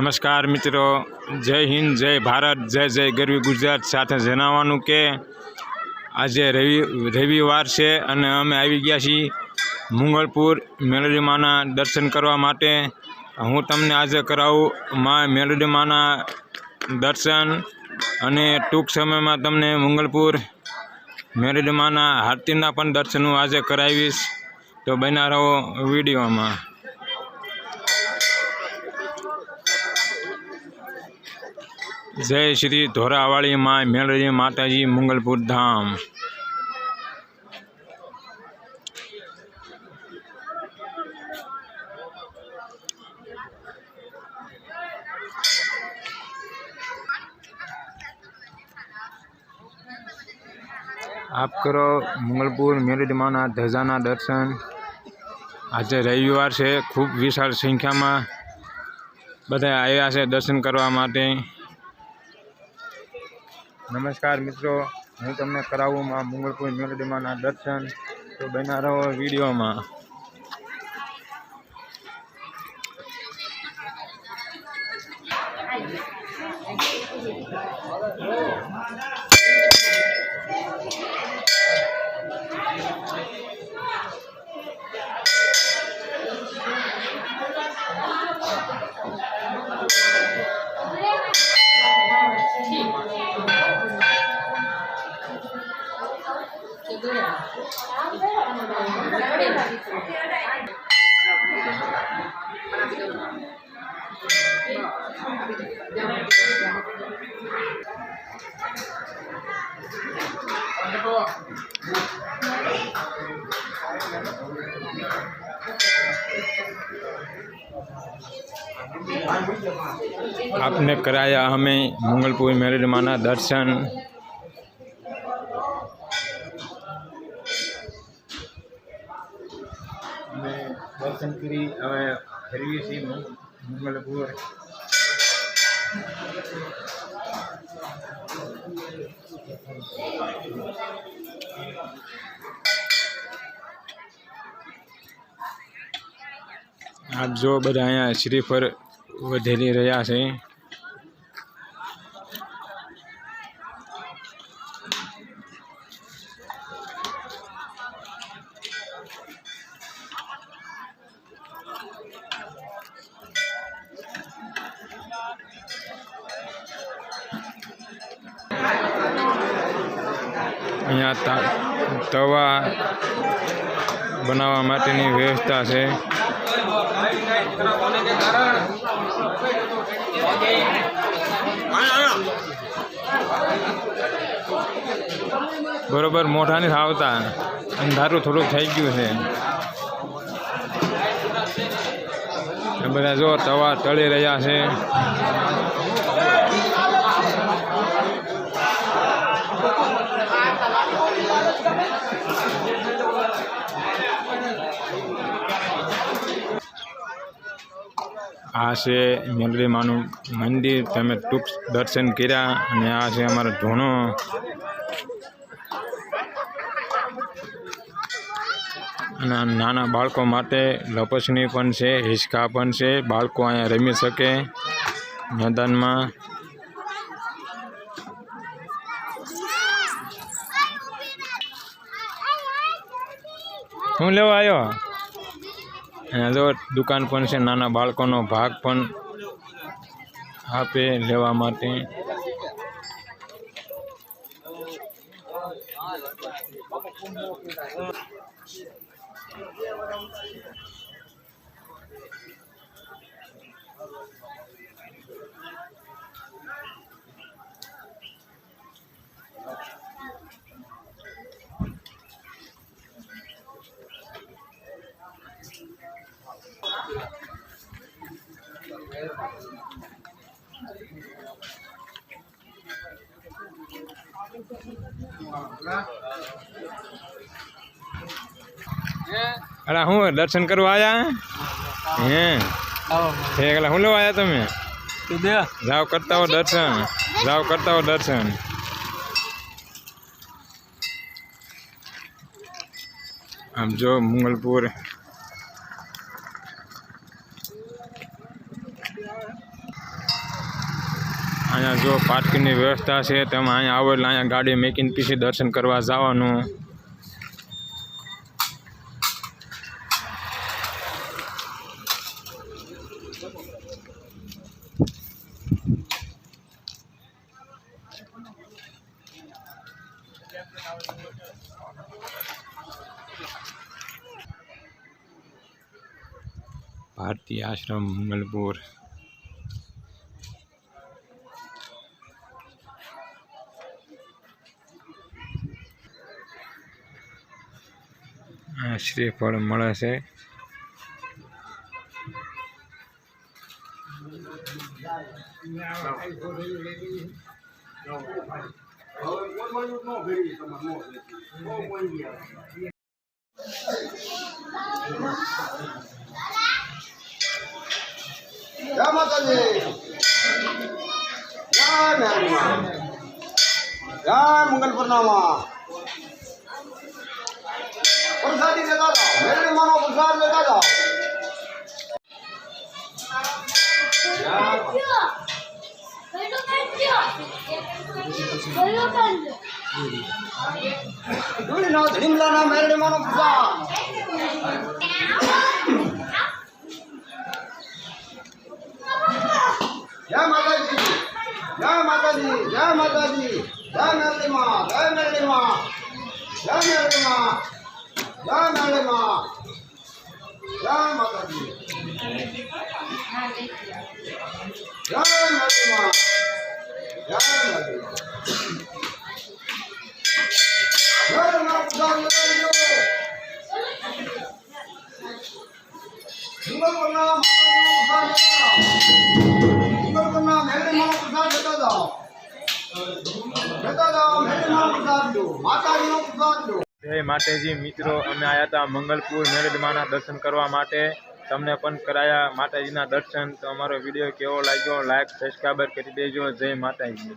નમસ્કાર મિત્રો, જય હિન્દ, જય ભારત, જય જય ગરવી ગુજરાત। સાથે જણાવવાનું કે આજે રવિવાર છે અને અમે આવી ગયા છીએ મુંગલપુર મેલડી માના દર્શન કરવા માટે। હું તમને આજે કરાવું માં મેલડી માના દર્શન અને ટૂંક સમયમાં તમને મુંગલપુર મેલડી માના આરતીના પણ દર્શન હું આજે કરાવીશ। તો બન્યા રહો વિડીયોમાં। जय श्री धोरावाड़ी माँ मेलडी माताजी मुंगलपुर धाम। आप करो मुंगलपुर मेलडी माना ध्वजाना दर्शन। आज रविवार से खूब विशाल संख्या में बधा आया है दर्शन करवा माटे। नमस्कार मित्रों, हूँ तमने करावू मां मुंगलपुर मेलडी माना दर्शन। तो बना रहो वीडियो में। आपने कराया हमें मुंगलपुर मेलडी माना दर्शन। दर्शन करी हमें फरवी छी मुंगलपुर। आप जो बधा अँ श्रीफर વધેલી રહ્યા છે। અહીંયા તવા બનાવવા માટેની વ્યવસ્થા છે। बरोबर मोटा नहीं आवता, अंधारू थोड़ू थी गयु है। बधा जो तवा तळी रह्या छे। आ से मेलडी मानु मंदिर तमे टूंक दर्शन कर्या। अने आ छे अमारो धूणो। नाना बाळको माटे लपसणी पण छे, हिसका पण छे। बाळको अहींया रमी सके मैदान में। हूँ लेवा आयो? अहींया जो दुकान पण छे, नाना बाळकोनो भाग पण आपे लेवा माटे। अरे हूँ दर्शन करवा आया हैं? हूँ लो आया तमे? जाओ करता हो दर्शन, जाओ करता हो दर्शन। अब जो मुंगलपुर પાર્કિંગની વ્યવસ્થા છે. તમે અહીંયા આવો એટલે અહીંયા ગાડી મેકીને પછી દર્શન કરવા જવાનું. ભારતીય આશ્રમ મંગલપુર. શ્રીફળ મળે છે. જય માતાજી, જય મેરડીમાં, જય મંગલપુરનામાં. પ્રસાદી લેતા જાઓ, મેરડીમાંનો પ્રસાદ લેતા જાઓ. ધડીમલાના મેરડીમાંનો પ્રસાદ. જય માતાજી, જય માતાજી, જય માતાજી, જય મેરડીમાં, જય મેરડીમાં, જય મેરડીમાં, જય મેરડીમાં, જય માતાજી, જય મેરડીમાં, જય મેરડીમાં. જય માતા લગાડજો. મંગલપુરના મેરડીમાંનો પ્રસાદ લેતા જાઓ. લેતા જાઓ, મેરડીમાંનો પ્રસાદ લો, માતાજીનો પ્રસાદ લો. જય માતાજી મિત્રો, અમે આવ્યા હતા મંગલપુર મેરડીમાના દર્શન કરવા માટે. તમને પણ કરાયા માતાજીના દર્શન. તો અમારો વિડીયો કેવો લાગ્યો લાઈક સબસ્ક્રાઈબર કરી દેજો. જય માતાજી.